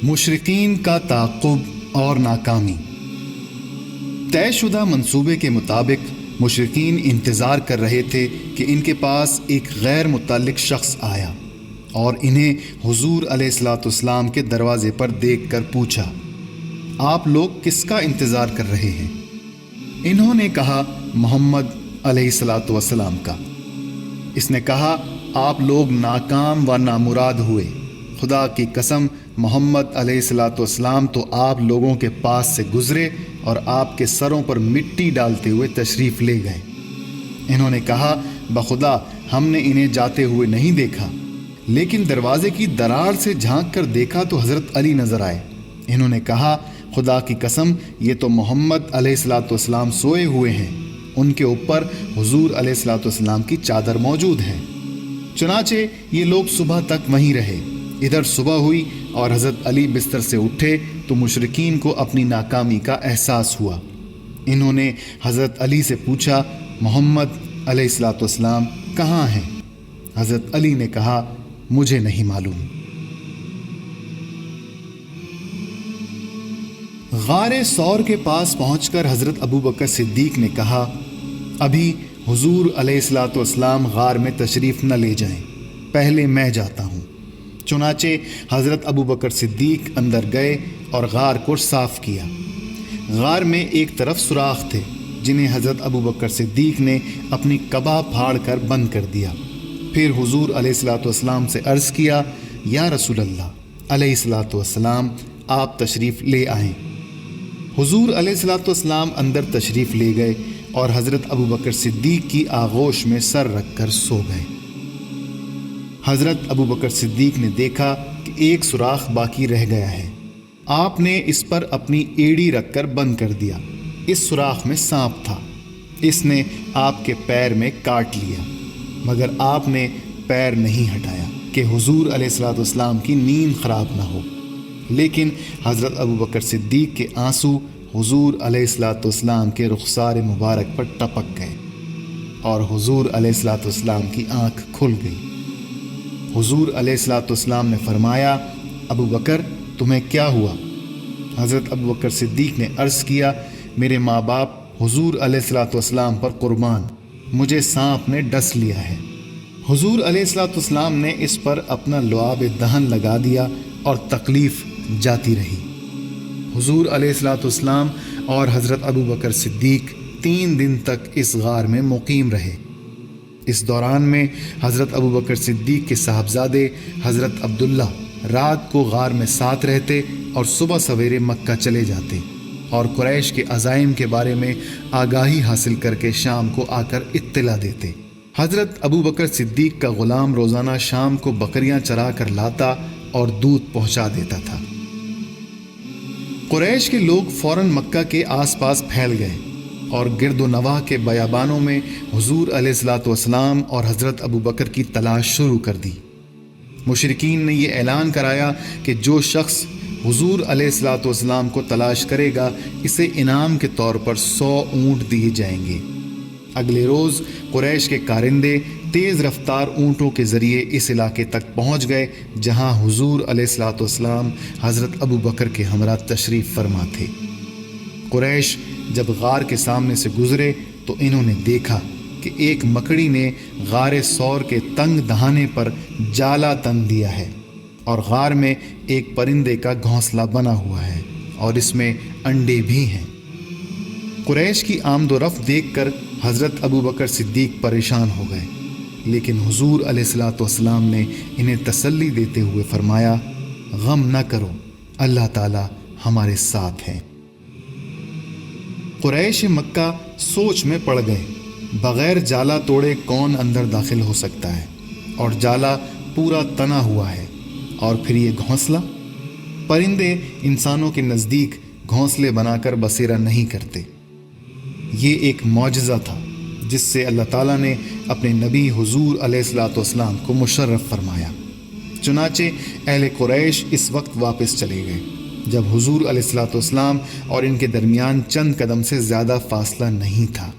مشرقین کا تعاقب اور ناکامی۔ طے شدہ منصوبے کے مطابق مشرقین انتظار کر رہے تھے کہ ان کے پاس ایک غیر متعلق شخص آیا اور انہیں حضور علیہ الصلاۃ والسلام کے دروازے پر دیکھ کر پوچھا، آپ لوگ کس کا انتظار کر رہے ہیں؟ انہوں نے کہا، محمد علیہ الصلاۃ والسلام کا۔ اس نے کہا، آپ لوگ ناکام و نامراد ہوئے، خدا کی قسم محمد علیہ الصلاۃ والسلام تو آپ لوگوں کے پاس سے گزرے اور آپ کے سروں پر مٹی ڈالتے ہوئے تشریف لے گئے۔ انہوں نے کہا، بخدا ہم نے انہیں جاتے ہوئے نہیں دیکھا، لیکن دروازے کی درار سے جھانک کر دیکھا تو حضرت علی نظر آئے۔ انہوں نے کہا، خدا کی قسم یہ تو محمد علیہ الصلاۃ والسلام سوئے ہوئے ہیں، ان کے اوپر حضور علیہ الصلاۃ والسلام کی چادر موجود ہے۔ چنانچہ یہ لوگ صبح تک وہیں رہے۔ ادھر صبح ہوئی اور حضرت علی بستر سے اٹھے تو مشرکین کو اپنی ناکامی کا احساس ہوا۔ انہوں نے حضرت علی سے پوچھا، محمد علیہ الصلاۃ والسلام کہاں ہیں؟ حضرت علی نے کہا، مجھے نہیں معلوم۔ غار ثور کے پاس پہنچ کر حضرت ابو بکر صدیق نے کہا، ابھی حضور علیہ الصلاۃ والسلام غار میں تشریف نہ لے جائیں، پہلے میں جاتا ہوں۔ چنانچہ حضرت ابو بکر صدیق اندر گئے اور غار کو صاف کیا۔ غار میں ایک طرف سوراخ تھے جنہیں حضرت ابو بکر صدیق نے اپنی قبا پھاڑ کر بند کر دیا۔ پھر حضور علیہ الصلاۃ والسلام سے عرض کیا، یا رسول اللہ علیہ الصلاۃ والسلام آپ تشریف لے آئیں۔ حضور علیہ الصلاۃ والسلام اندر تشریف لے گئے اور حضرت ابو بکر صدیق کی آغوش میں سر رکھ کر سو گئے۔ حضرت ابو بکر صدیق نے دیکھا کہ ایک سوراخ باقی رہ گیا ہے۔ آپ نے اس پر اپنی ایڑی رکھ کر بند کر دیا۔ اس سوراخ میں سانپ تھا، اس نے آپ کے پیر میں کاٹ لیا، مگر آپ نے پیر نہیں ہٹایا کہ حضور علیہ الصلاۃ والسلام کی نیند خراب نہ ہو۔ لیکن حضرت ابو بکر صدیق کے آنسو حضور علیہ الصلاۃ والسلام کے رخسار مبارک پر ٹپک گئے اور حضور علیہ الصلاۃ والسلام کی آنکھ کھل گئی۔ حضور علیہ الصلاۃ والسلام نے فرمایا، ابو بکر تمہیں کیا ہوا؟ حضرت ابو بکر صدیق نے عرض کیا، میرے ماں باپ حضور علیہ الصلاۃ والسلام پر قربان، مجھے سانپ نے ڈس لیا ہے۔ حضور علیہ الصلاۃ والسلام نے اس پر اپنا لعاب دہن لگا دیا اور تکلیف جاتی رہی۔ حضور علیہ الصلاۃ والسلام اور حضرت ابو بکر صدیق 3 دن تک اس غار میں مقیم رہے۔ اس دوران میں حضرت ابو بکر صدیق کے صاحبزادے حضرت عبداللہ رات کو غار میں ساتھ رہتے اور صبح سویرے مکہ چلے جاتے اور قریش کے عزائم کے بارے میں آگاہی حاصل کر کے شام کو آ کر اطلاع دیتے۔ حضرت ابو بکر صدیق کا غلام روزانہ شام کو بکریاں چرا کر لاتا اور دودھ پہنچا دیتا تھا۔ قریش کے لوگ فوراً مکہ کے آس پاس پھیل گئے اور گرد و نواح کے بیابانوں میں حضور علیہ الصلاۃ والسلام اور حضرت ابو بکر کی تلاش شروع کر دی۔ مشرکین نے یہ اعلان کرایا کہ جو شخص حضور علیہ الصلاۃ والسلام کو تلاش کرے گا اسے انعام کے طور پر 100 اونٹ دیے جائیں گے۔ اگلے روز قریش کے کارندے تیز رفتار اونٹوں کے ذریعے اس علاقے تک پہنچ گئے جہاں حضور علیہ الصلاۃ والسلام حضرت ابو بکر کے ہمراہ تشریف فرما تھے۔ قریش جب غار کے سامنے سے گزرے تو انہوں نے دیکھا کہ ایک مکڑی نے غار ثور کے تنگ دہانے پر جالا تن دیا ہے اور غار میں ایک پرندے کا گھونسلہ بنا ہوا ہے اور اس میں انڈے بھی ہیں۔ قریش کی آمد و رفت دیکھ کر حضرت ابو بکر صدیق پریشان ہو گئے، لیکن حضور علیہ الصلاۃ والسلام نے انہیں تسلی دیتے ہوئے فرمایا، غم نہ کرو، اللہ تعالی ہمارے ساتھ ہیں۔ قریش مکہ سوچ میں پڑ گئے، بغیر جالا توڑے کون اندر داخل ہو سکتا ہے، اور جالا پورا تنا ہوا ہے، اور پھر یہ گھونسلہ۔ پرندے انسانوں کے نزدیک گھونسلے بنا کر بسیرا نہیں کرتے۔ یہ ایک معجزہ تھا جس سے اللہ تعالیٰ نے اپنے نبی حضور علیہ الصلاۃ والسلام کو مشرف فرمایا۔ چنانچہ اہل قریش اس وقت واپس چلے گئے جب حضور علیہ الصلاۃ والسلام اور ان کے درمیان چند قدم سے زیادہ فاصلہ نہیں تھا۔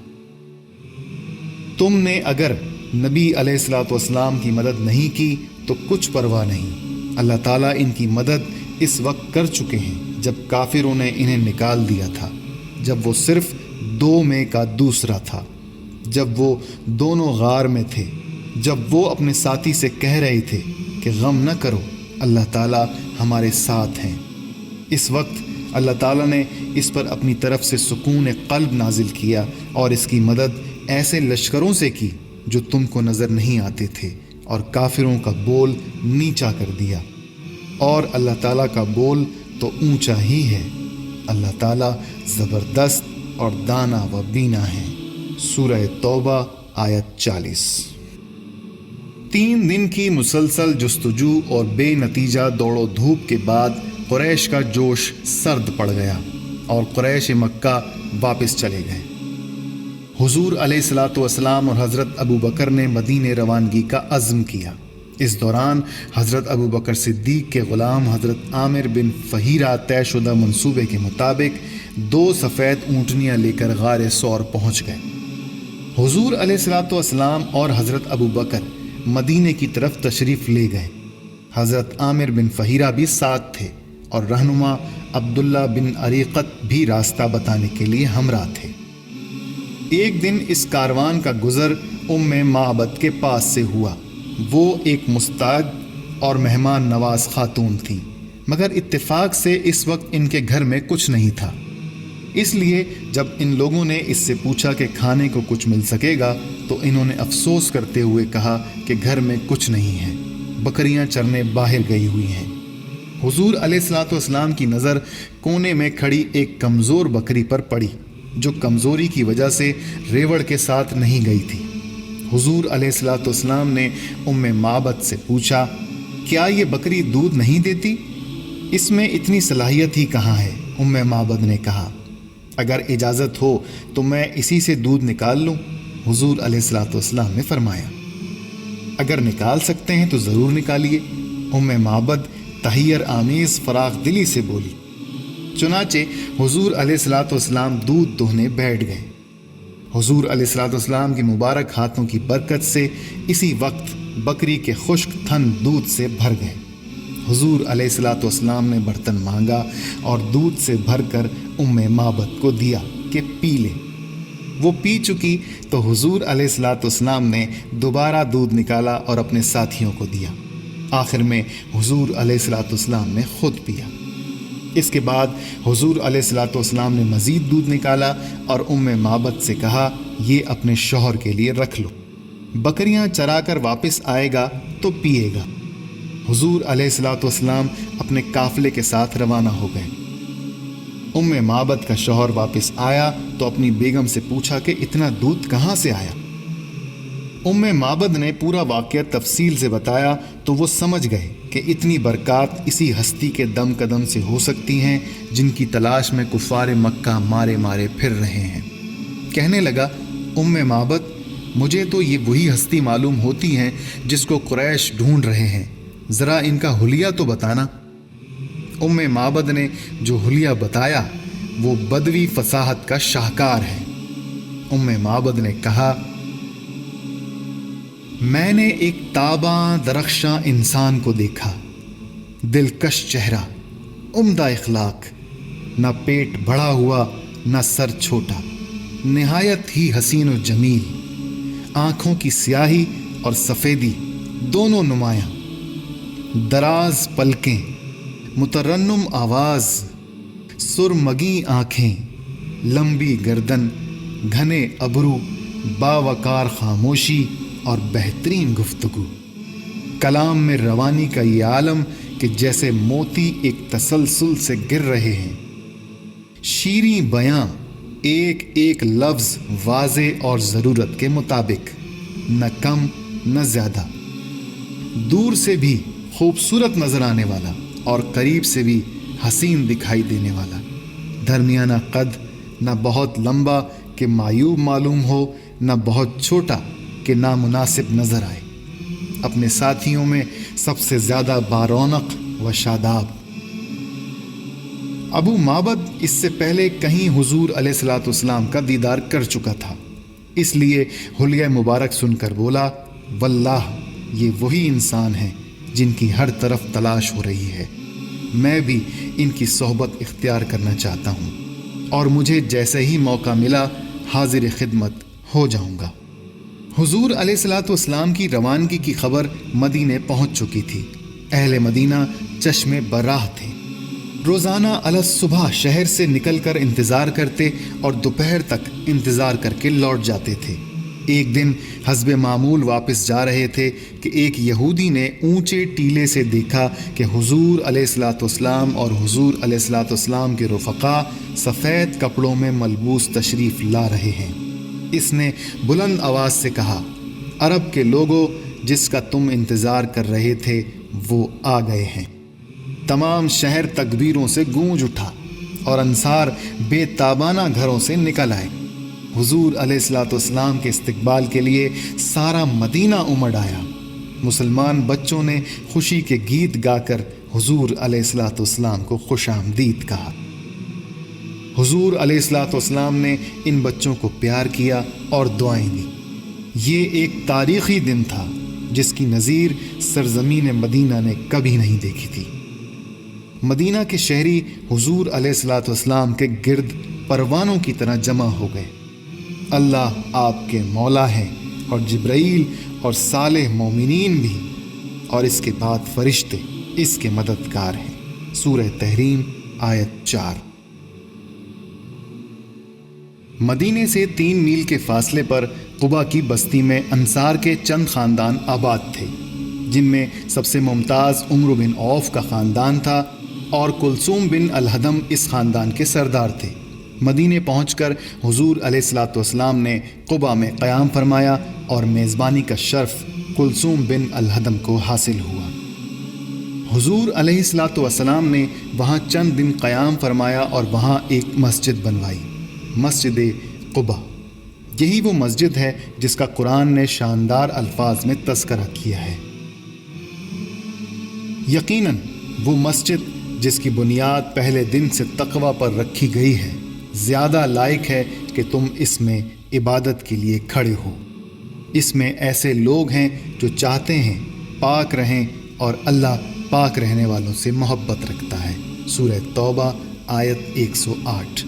تم نے اگر نبی علیہ الصلاۃ والسلام کی مدد نہیں کی تو کچھ پرواہ نہیں، اللہ تعالیٰ ان کی مدد اس وقت کر چکے ہیں جب کافروں نے انہیں نکال دیا تھا، جب وہ صرف 2 میں کا دوسرا تھا، جب وہ دونوں غار میں تھے، جب وہ اپنے ساتھی سے کہہ رہے تھے کہ غم نہ کرو، اللہ تعالیٰ ہمارے ساتھ ہیں۔ اس وقت اللہ تعالیٰ نے اس پر اپنی طرف سے سکون قلب نازل کیا اور اس کی مدد ایسے لشکروں سے کی جو تم کو نظر نہیں آتے تھے، اور کافروں کا بول نیچا کر دیا، اور اللہ تعالیٰ کا بول تو اونچا ہی ہے۔ اللہ تعالیٰ زبردست اور دانا و بینا ہے۔ سورہ توبہ آیت 40۔ 3 دن کی مسلسل جستجو اور بے نتیجہ دوڑ و دھوپ کے بعد قریش کا جوش سرد پڑ گیا اور قریش مکہ واپس چلے گئے۔ حضور علیہ الصلاۃ والسلام اور حضرت ابو بکر نے مدینے روانگی کا عزم کیا۔ اس دوران حضرت ابو بکر صدیق کے غلام حضرت عامر بن فہیرہ طے شدہ منصوبے کے مطابق 2 سفید اونٹنیاں لے کر غار ثور پہنچ گئے۔ حضور علیہ الصلاۃ والسلام اور حضرت ابو بکر مدینے کی طرف تشریف لے گئے۔ حضرت عامر بن فہیرہ بھی ساتھ تھے اور رہنما عبداللہ بن عریقت بھی راستہ بتانے کے لیے ہمراہ تھے۔ ایک دن اس کاروان کا گزر معبد کے پاس سے ہوا۔ وہ ایک مستعد اور مہمان نواز خاتون تھیں، مگر اتفاق سے اس وقت ان کے گھر میں کچھ نہیں تھا۔ اس لیے جب ان لوگوں نے اس سے پوچھا کہ کھانے کو کچھ مل سکے گا تو انہوں نے افسوس کرتے ہوئے کہا کہ گھر میں کچھ نہیں ہے، بکریاں چرنے باہر گئی ہوئی ہیں۔ حضور علیہ الصلاۃ والسلام کی نظر کونے میں کھڑی ایک کمزور بکری پر پڑی جو کمزوری کی وجہ سے ریوڑ کے ساتھ نہیں گئی تھی۔ حضور علیہ الصلاۃ والسلام نے معبد سے پوچھا، کیا یہ بکری دودھ نہیں دیتی؟ اس میں اتنی صلاحیت ہی کہاں ہے؟ معبد نے کہا، اگر اجازت ہو تو میں اسی سے دودھ نکال لوں۔ حضور علیہ الصلاۃ والسلام نے فرمایا، اگر نکال سکتے ہیں تو ضرور نکالیے۔ معبد تحیر آمیز فراخ دلی سے بولی۔ چنانچہ حضور علیہ الصلاۃ والسلام دودھ دوہنے بیٹھ گئے۔ حضور علیہ الصلاۃ والسلام کی مبارک ہاتھوں کی برکت سے اسی وقت بکری کے خشک تھن دودھ سے بھر گئے۔ حضور علیہ الصلاۃ والسلام نے برتن مانگا اور دودھ سے بھر کر معبد کو دیا کہ پی لے۔ وہ پی چکی تو حضور علیہ الصلاۃ والسلام نے دوبارہ دودھ نکالا اور اپنے ساتھیوں کو دیا۔ آخر میں حضور علیہ الصلاۃ والسلام نے خود پیا۔ اس کے بعد حضور علیہ الصلاۃ والسلام نے مزید دودھ نکالا اور معبد سے کہا، یہ اپنے شوہر کے لیے رکھ لو، بکریاں چرا کر واپس آئے گا تو پیے گا۔ حضور علیہ الصلاۃ والسلام اپنے قافلے کے ساتھ روانہ ہو گئے۔ معبد کا شوہر واپس آیا تو اپنی بیگم سے پوچھا کہ اتنا دودھ کہاں سے آیا؟ معبد نے پورا واقعہ تفصیل سے بتایا تو وہ سمجھ گئے کہ اتنی برکات اسی ہستی کے دم قدم سے ہو سکتی ہیں جن کی تلاش میں کفار مکہ مارے مارے پھر رہے ہیں۔ کہنے لگا، معبد، مجھے تو یہ وہی ہستی معلوم ہوتی ہیں جس کو قریش ڈھونڈ رہے ہیں، ذرا ان کا حلیہ تو بتانا۔ معبد نے جو حلیہ بتایا وہ بدوی فصاحت کا شاہکار ہے۔ معبد نے کہا، میں نے ایک تاباں درخشاں انسان کو دیکھا، دلکش چہرہ، عمدہ اخلاق، نہ پیٹ بڑا ہوا نہ سر چھوٹا، نہایت ہی حسین و جمیل، آنکھوں کی سیاہی اور سفیدی دونوں نمایاں، دراز پلکیں، مترنم آواز، سرمگی آنکھیں، لمبی گردن، گھنے ابرو، باوقار خاموشی اور بہترین گفتگو، کلام میں روانی کا یہ عالم کہ جیسے موتی ایک تسلسل سے گر رہے ہیں، شیریں بیاں، ایک ایک لفظ واضح اور ضرورت کے مطابق، نہ کم نہ زیادہ، دور سے بھی خوبصورت نظر آنے والا اور قریب سے بھی حسین دکھائی دینے والا، درمیانہ قد، نہ بہت لمبا کہ معیوب معلوم ہو، نہ بہت چھوٹا کہ نامناسب نظر آئے، اپنے ساتھیوں میں سب سے زیادہ بارونق و شاداب۔ معبد اس سے پہلے کہیں حضور علیہ الصلاۃ والسلام کا دیدار کر چکا تھا، اس لیے حلیہ مبارک سن کر بولا، واللہ یہ وہی انسان ہیں جن کی ہر طرف تلاش ہو رہی ہے۔ میں بھی ان کی صحبت اختیار کرنا چاہتا ہوں اور مجھے جیسے ہی موقع ملا حاضر خدمت ہو جاؤں گا۔ حضور علیہ الصلوۃ والسلام کی روانگی کی خبر مدینے پہنچ چکی تھی۔ اہل مدینہ چشمے براہ تھے۔ روزانہ صبح شہر سے نکل کر انتظار کرتے اور دوپہر تک انتظار کر کے لوٹ جاتے تھے۔ ایک دن حسب معمول واپس جا رہے تھے کہ ایک یہودی نے اونچے ٹیلے سے دیکھا کہ حضور علیہ الصلوۃ والسلام اور حضور علیہ الصلوۃ والسلام کے رفقا سفید کپڑوں میں ملبوس تشریف لا رہے ہیں۔ اس نے بلند آواز سے کہا، عرب کے لوگوں، جس کا تم انتظار کر رہے تھے وہ آ گئے ہیں۔ تمام شہر تکبیروں سے گونج اٹھا اور انصار بے تابانہ گھروں سے نکل آئے۔ حضور علیہ الصلوۃ والسلام کے استقبال کے لیے سارا مدینہ امڑ آیا۔ مسلمان بچوں نے خوشی کے گیت گا کر حضور علیہ الصلوۃ والسلام کو خوش آمدید کہا۔ حضور علیہ الصلوۃ والسلام نے ان بچوں کو پیار کیا اور دعائیں دیں۔ یہ ایک تاریخی دن تھا جس کی نظیر سرزمین مدینہ نے کبھی نہیں دیکھی تھی۔ مدینہ کے شہری حضور علیہ الصلوۃ والسلام کے گرد پروانوں کی طرح جمع ہو گئے۔ اللہ آپ کے مولا ہیں اور جبرائیل اور صالح مومنین بھی، اور اس کے بعد فرشتے اس کے مددگار ہیں۔ سورہ تحریم آیت 4۔ مدینے سے 3 میل کے فاصلے پر قبا کی بستی میں انصار کے چند خاندان آباد تھے، جن میں سب سے ممتاز عمرو بن عوف کا خاندان تھا اور کلثوم بن الحدم اس خاندان کے سردار تھے۔ مدینے پہنچ کر حضور علیہ الصلوۃ والسلام نے قبا میں قیام فرمایا اور میزبانی کا شرف کلثوم بن الحدم کو حاصل ہوا۔ حضور علیہ الصلوۃ والسلام نے وہاں چند دن قیام فرمایا اور وہاں ایک مسجد بنوائی، مسجد قبا۔ یہی وہ مسجد ہے جس کا قرآن نے شاندار الفاظ میں تذکرہ کیا ہے۔ یقیناً وہ مسجد جس کی بنیاد پہلے دن سے تقوی پر رکھی گئی ہے، زیادہ لائق ہے کہ تم اس میں عبادت کے لیے کھڑے ہو۔ اس میں ایسے لوگ ہیں جو چاہتے ہیں پاک رہیں اور اللہ پاک رہنے والوں سے محبت رکھتا ہے۔ سورہ توبہ آیت 108۔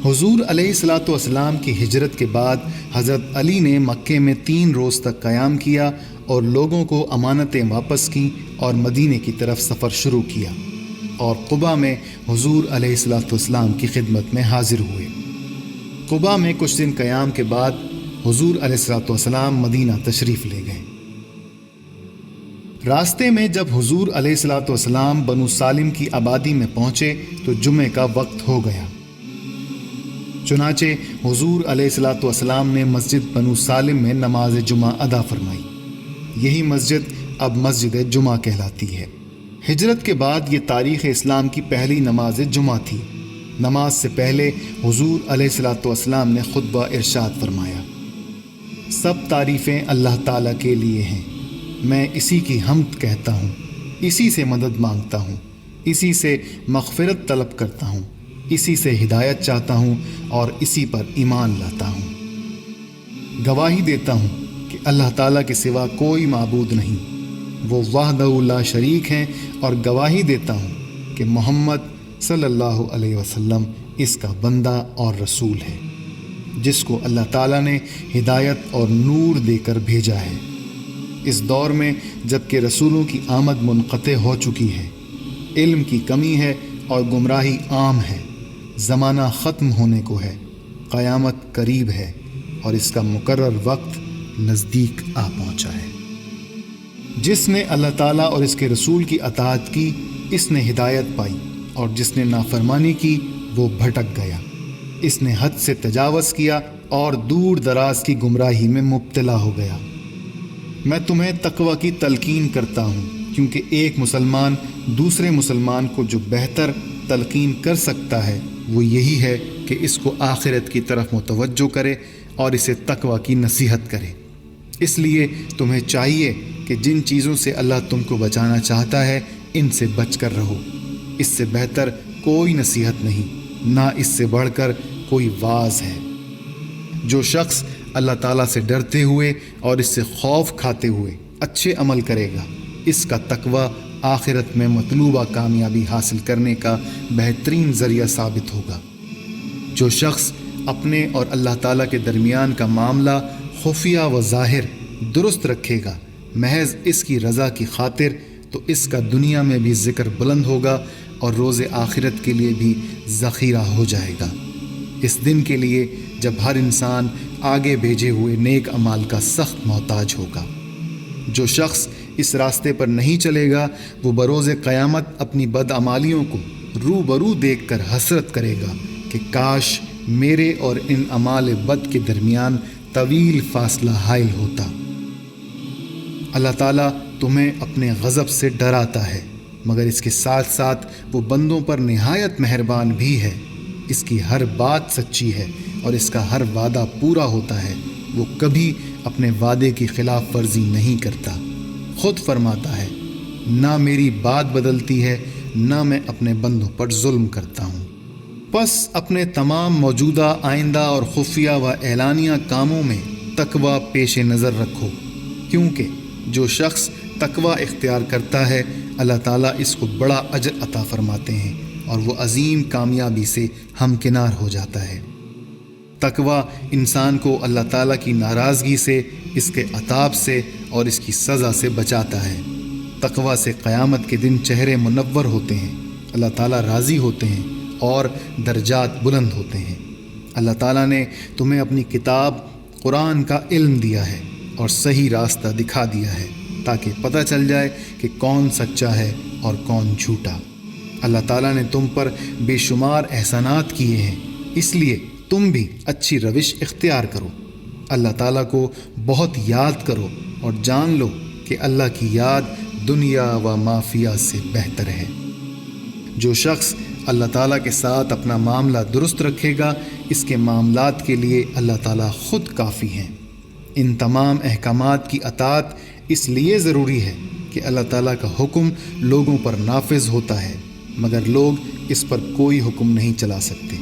حضور علیہ الصلوۃ والسلام کی ہجرت کے بعد حضرت علی نے مکے میں 3 روز تک قیام کیا اور لوگوں کو امانتیں واپس کیں اور مدینے کی طرف سفر شروع کیا، اور قبا میں حضور علیہ الصلوۃ والسلام کی خدمت میں حاضر ہوئے۔ قبا میں کچھ دن قیام کے بعد حضور علیہ الصلوۃ والسلام مدینہ تشریف لے گئے۔ راستے میں جب حضور علیہ الصلوۃ والسلام بنو سالم کی آبادی میں پہنچے تو جمعے کا وقت ہو گیا۔ چنانچہ حضور علیہ الصلوۃ والسلام نے مسجد بنو سالم میں نماز جمعہ ادا فرمائی۔ یہی مسجد اب مسجد جمعہ کہلاتی ہے۔ ہجرت کے بعد یہ تاریخ اسلام کی پہلی نماز جمعہ تھی۔ نماز سے پہلے حضور علیہ الصلوۃ والسلام نے خطبہ ارشاد فرمایا، سب تعریفیں اللہ تعالیٰ کے لیے ہیں، میں اسی کی حمد کہتا ہوں، اسی سے مدد مانگتا ہوں، اسی سے مغفرت طلب کرتا ہوں، اسی سے ہدایت چاہتا ہوں اور اسی پر ایمان لاتا ہوں۔ گواہی دیتا ہوں کہ اللہ تعالیٰ کے سوا کوئی معبود نہیں، وہ وحدہ لا شریک ہیں، اور گواہی دیتا ہوں کہ محمد صلی اللہ علیہ وسلم اس کا بندہ اور رسول ہے، جس کو اللہ تعالیٰ نے ہدایت اور نور دے کر بھیجا ہے۔ اس دور میں جب کہ رسولوں کی آمد منقطع ہو چکی ہے، علم کی کمی ہے اور گمراہی عام ہے، زمانہ ختم ہونے کو ہے، قیامت قریب ہے اور اس کا مقرر وقت نزدیک آ پہنچا ہے۔ جس نے اللہ تعالیٰ اور اس کے رسول کی اطاعت کی، اس نے ہدایت پائی، اور جس نے نافرمانی کی وہ بھٹک گیا۔ اس نے حد سے تجاوز کیا اور دور دراز کی گمراہی میں مبتلا ہو گیا۔ میں تمہیں تقوی کی تلقین کرتا ہوں، کیونکہ ایک مسلمان دوسرے مسلمان کو جو بہتر تلقین کر سکتا ہے وہ یہی ہے کہ اس کو آخرت کی طرف متوجہ کرے اور اسے تقوی کی نصیحت کرے۔ اس لیے تمہیں چاہیے کہ جن چیزوں سے اللہ تم کو بچانا چاہتا ہے ان سے بچ کر رہو۔ اس سے بہتر کوئی نصیحت نہیں، نہ اس سے بڑھ کر کوئی واعظ ہے۔ جو شخص اللہ تعالیٰ سے ڈرتے ہوئے اور اس سے خوف کھاتے ہوئے اچھے عمل کرے گا، اس کا تقوی آخرت میں مطلوبہ کامیابی حاصل کرنے کا بہترین ذریعہ ثابت ہوگا۔ جو شخص اپنے اور اللہ تعالیٰ کے درمیان کا معاملہ خفیہ و ظاہر درست رکھے گا محض اس کی رضا کی خاطر، تو اس کا دنیا میں بھی ذکر بلند ہوگا اور روز آخرت کے لیے بھی ذخیرہ ہو جائے گا، اس دن کے لیے جب ہر انسان آگے بھیجے ہوئے نیک اعمال کا سخت محتاج ہوگا۔ جو شخص اس راستے پر نہیں چلے گا وہ بروز قیامت اپنی بدعمالیوں کو روبرو دیکھ کر حسرت کرے گا کہ کاش میرے اور ان اعمال بد کے درمیان طویل فاصلہ حائل ہوتا۔ اللہ تعالیٰ تمہیں اپنے غضب سے ڈراتا ہے، مگر اس کے ساتھ ساتھ وہ بندوں پر نہایت مہربان بھی ہے۔ اس کی ہر بات سچی ہے اور اس کا ہر وعدہ پورا ہوتا ہے۔ وہ کبھی اپنے وعدے کی خلاف ورزی نہیں کرتا۔ خود فرماتا ہے، نہ میری بات بدلتی ہے، نہ میں اپنے بندوں پر ظلم کرتا ہوں۔ پس اپنے تمام موجودہ، آئندہ اور خفیہ و اعلانیہ کاموں میں تقوی پیش نظر رکھو، کیونکہ جو شخص تقوی اختیار کرتا ہے اللہ تعالیٰ اس کو بڑا اجر عطا فرماتے ہیں اور وہ عظیم کامیابی سے ہمکنار ہو جاتا ہے۔ تقوی انسان کو اللہ تعالیٰ کی ناراضگی سے، اس کے عذاب سے اور اس کی سزا سے بچاتا ہے۔ تقوی سے قیامت کے دن چہرے منور ہوتے ہیں، اللہ تعالیٰ راضی ہوتے ہیں اور درجات بلند ہوتے ہیں۔ اللہ تعالیٰ نے تمہیں اپنی کتاب قرآن کا علم دیا ہے اور صحیح راستہ دکھا دیا ہے تاکہ پتہ چل جائے کہ کون سچا ہے اور کون جھوٹا۔ اللہ تعالیٰ نے تم پر بے شمار احسانات کیے ہیں، اس لیے تم بھی اچھی روش اختیار کرو۔ اللہ تعالیٰ کو بہت یاد کرو اور جان لو کہ اللہ کی یاد دنیا و مافیہ سے بہتر ہے۔ جو شخص اللہ تعالیٰ کے ساتھ اپنا معاملہ درست رکھے گا اس کے معاملات کے لیے اللہ تعالیٰ خود کافی ہیں۔ ان تمام احکامات کی اطاعت اس لیے ضروری ہے کہ اللہ تعالیٰ کا حکم لوگوں پر نافذ ہوتا ہے، مگر لوگ اس پر کوئی حکم نہیں چلا سکتے۔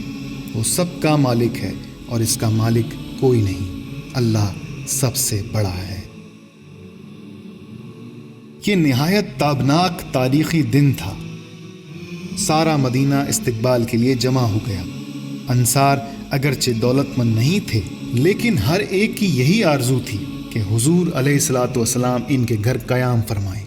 وہ سب کا مالک ہے اور اس کا مالک کوئی نہیں، اللہ سب سے بڑا ہے۔ یہ نہایت تابناک تاریخی دن تھا۔ سارا مدینہ استقبال کے لیے جمع ہو گیا۔ انصار اگرچہ دولت مند نہیں تھے، لیکن ہر ایک کی یہی آرزو تھی کہ حضور علیہ الصلاۃ والسلام ان کے گھر قیام فرمائیں۔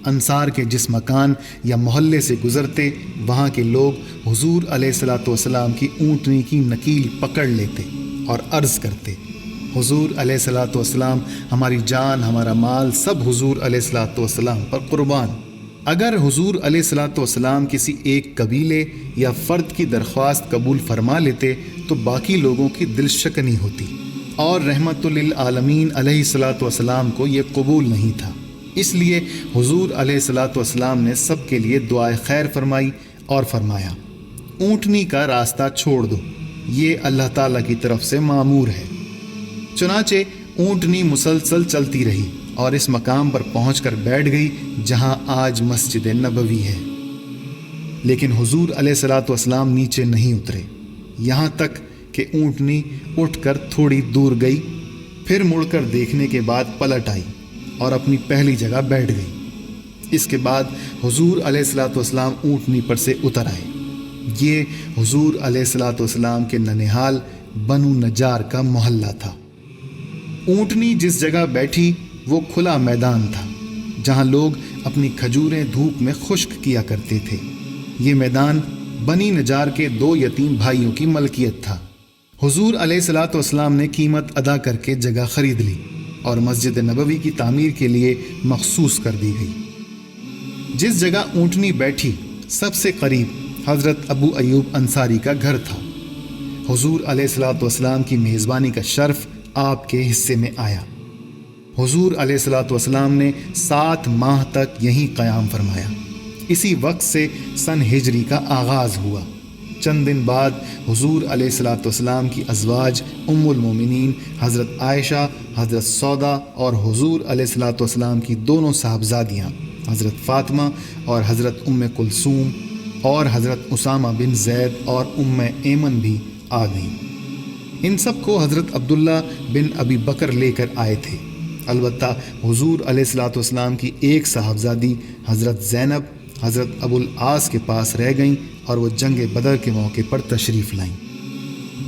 انصار کے جس مکان یا محلے سے گزرتے وہاں کے لوگ حضور علیہ الصلاۃ والسلام کی اونٹنی کی نکیل پکڑ لیتے اور عرض کرتے، حضور علیہ الصلاۃ والسلام، ہماری جان، ہمارا مال سب حضور علیہ الصلاۃ والسلام پر قربان۔ اگر حضور علیہ الصلاۃ والسلام کسی ایک قبیلے یا فرد کی درخواست قبول فرما لیتے تو باقی لوگوں کی دل شکنی ہوتی، اور رحمت للعالمین علیہ الصلاۃ والسلام کو یہ قبول نہیں تھا۔ اس لیے حضور علیہ الصلاۃ والسلام نے سب کے لیے دعائے خیر فرمائی اور فرمایا، اونٹنی کا راستہ چھوڑ دو، یہ اللہ تعالیٰ کی طرف سے مامور ہے۔ چنانچہ اونٹنی مسلسل چلتی رہی اور اس مقام پر پہنچ کر بیٹھ گئی جہاں آج مسجد نبوی ہے۔ لیکن حضور علیہ الصلاۃ والسلام نیچے نہیں اترے، یہاں تک کہ اونٹنی اٹھ کر تھوڑی دور گئی، پھر مڑ کر دیکھنے کے بعد پلٹ آئی اور اپنی پہلی جگہ بیٹھ گئی۔ اس کے بعد حضور علیہ الصلاۃ والسلام اونٹنی پر سے اتر آئے۔ یہ حضور علیہ الصلاۃ والسلام کے ننہال بنو نجار کا محلہ تھا۔ اونٹنی جس جگہ بیٹھی وہ کھلا میدان تھا جہاں لوگ اپنی کھجوریں دھوپ میں خشک کیا کرتے تھے۔ یہ میدان بنی نجار کے 2 یتیم بھائیوں کی ملکیت تھا۔ حضور علیہ الصلاۃ والسلام نے قیمت ادا کر کے جگہ خرید لی اور مسجد نبوی کی تعمیر کے لیے مخصوص کر دی گئی۔ جس جگہ اونٹنی بیٹھی سب سے قریب حضرت ابو ایوب انصاری کا گھر تھا۔ حضور علیہ الصلاۃ والسلام کی میزبانی کا شرف آپ کے حصے میں آیا۔ حضور علیہ الصلاۃ والسلام نے 7 ماہ تک یہیں قیام فرمایا۔ اسی وقت سے سن ہجری کا آغاز ہوا۔ چند دن بعد حضور علیہ الصلاۃ والسلام کی ازواج ام المومنین حضرت عائشہ، حضرت سودا اور حضور علیہ الصلاۃ والسلام کی دونوں صاحبزادیاں حضرت فاطمہ اور حضرت ام کلثوم اور حضرت اسامہ بن زید اور ام ایمن بھی آ گئیں۔ ان سب کو حضرت عبداللہ بن ابی بکر لے کر آئے تھے۔ البتہ حضور علیہ الصلوۃ والسلام کی ایک صاحبزادی حضرت زینب حضرت ابو العاص کے پاس رہ گئیں اور وہ جنگ بدر کے موقع پر تشریف لائیں۔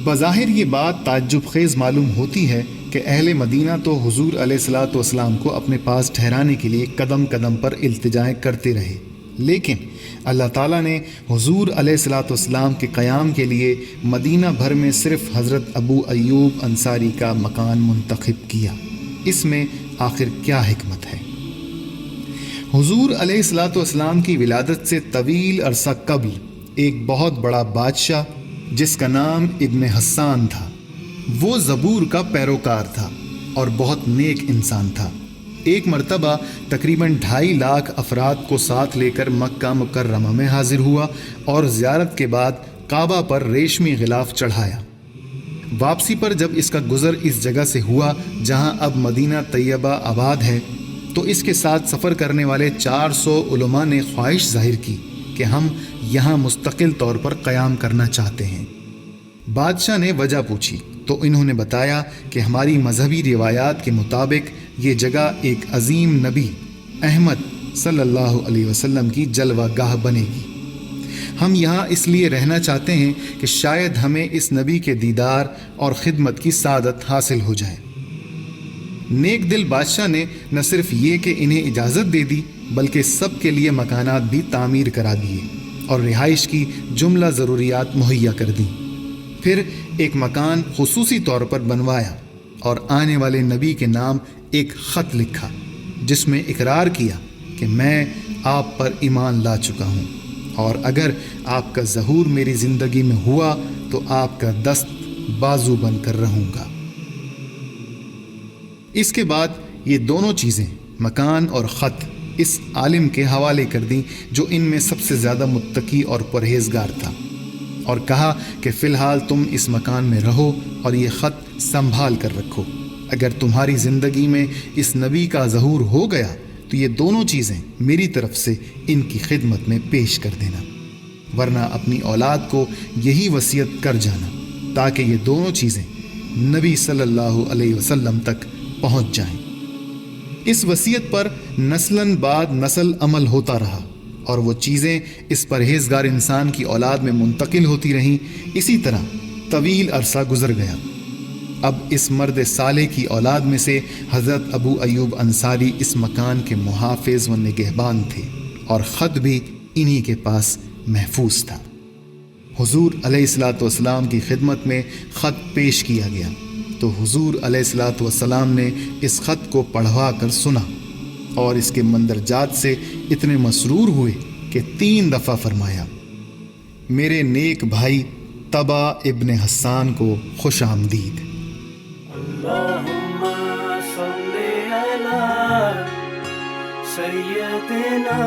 بظاہر یہ بات تعجب خیز معلوم ہوتی ہے کہ اہل مدینہ تو حضور علیہ الصلوۃ والسلام کو اپنے پاس ٹھہرانے کے لیے قدم قدم پر التجائیں کرتے رہے، لیکن اللہ تعالیٰ نے حضور علیہ الصلوۃ والسلام کے قیام کے لیے مدینہ بھر میں صرف حضرت ابو ایوب انصاری کا مکان منتخب کیا۔ اس میں آخر کیا حکمت ہے؟ حضور علیہ الصلوۃ والسلام کی ولادت سے طویل عرصہ قبل ایک بہت بڑا بادشاہ جس کا نام ابن حسان تھا، وہ زبور کا پیروکار تھا اور بہت نیک انسان تھا۔ ایک مرتبہ تقریباً 2.5 لاکھ افراد کو ساتھ لے کر مکہ مکرمہ میں حاضر ہوا اور زیارت کے بعد کعبہ پر ریشمی غلاف چڑھایا۔ واپسی پر جب اس کا گزر اس جگہ سے ہوا جہاں اب مدینہ طیبہ آباد ہے، تو اس کے ساتھ سفر کرنے والے 400 علماء نے خواہش ظاہر کی کہ ہم یہاں مستقل طور پر قیام کرنا چاہتے ہیں۔ بادشاہ نے وجہ پوچھی تو انہوں نے بتایا کہ ہماری مذہبی روایات کے مطابق یہ جگہ ایک عظیم نبی احمد صلی اللہ علیہ وسلم کی جلوہ گاہ بنے گی۔ ہم یہاں اس لیے رہنا چاہتے ہیں کہ شاید ہمیں اس نبی کے دیدار اور خدمت کی سعادت حاصل ہو جائے۔ نیک دل بادشاہ نے نہ صرف یہ کہ انہیں اجازت دے دی بلکہ سب کے لیے مکانات بھی تعمیر کرا دیے اور رہائش کی جملہ ضروریات مہیا کر دیں۔ پھر ایک مکان خصوصی طور پر بنوایا اور آنے والے نبی کے نام ایک خط لکھا جس میں اقرار کیا کہ میں آپ پر ایمان لا چکا ہوں اور اگر آپ کا ظہور میری زندگی میں ہوا تو آپ کا دست بازو بن کر رہوں گا۔ اس کے بعد یہ دونوں چیزیں مکان اور خط اس عالم کے حوالے کر دیں جو ان میں سب سے زیادہ متقی اور پرہیزگار تھا، اور کہا کہ فی الحال تم اس مکان میں رہو اور یہ خط سنبھال کر رکھو۔ اگر تمہاری زندگی میں اس نبی کا ظہور ہو گیا تو یہ دونوں چیزیں میری طرف سے ان کی خدمت میں پیش کر دینا، ورنہ اپنی اولاد کو یہی وصیت کر جانا تاکہ یہ دونوں چیزیں نبی صلی اللہ علیہ وسلم تک پہنچ جائیں۔ اس وصیت پر نسلاً بعد نسل عمل ہوتا رہا اور وہ چیزیں اس پرہیزگار انسان کی اولاد میں منتقل ہوتی رہیں۔ اسی طرح طویل عرصہ گزر گیا۔ اب اس مرد صالح کی اولاد میں سے حضرت ابو ایوب انصاری اس مکان کے محافظ و نگہبان تھے اور خط بھی انہی کے پاس محفوظ تھا۔ حضور علیہ الصلوۃ والسلام کی خدمت میں خط پیش کیا گیا تو حضور علیہ الصلوۃ والسلام نے اس خط کو پڑھوا کر سنا اور اس کے مندرجات سے اتنے مسرور ہوئے کہ 3 دفعہ فرمایا، میرے نیک بھائی طبع ابن حسان کو خوش آمدید۔ اللہم صلی علی سیدنا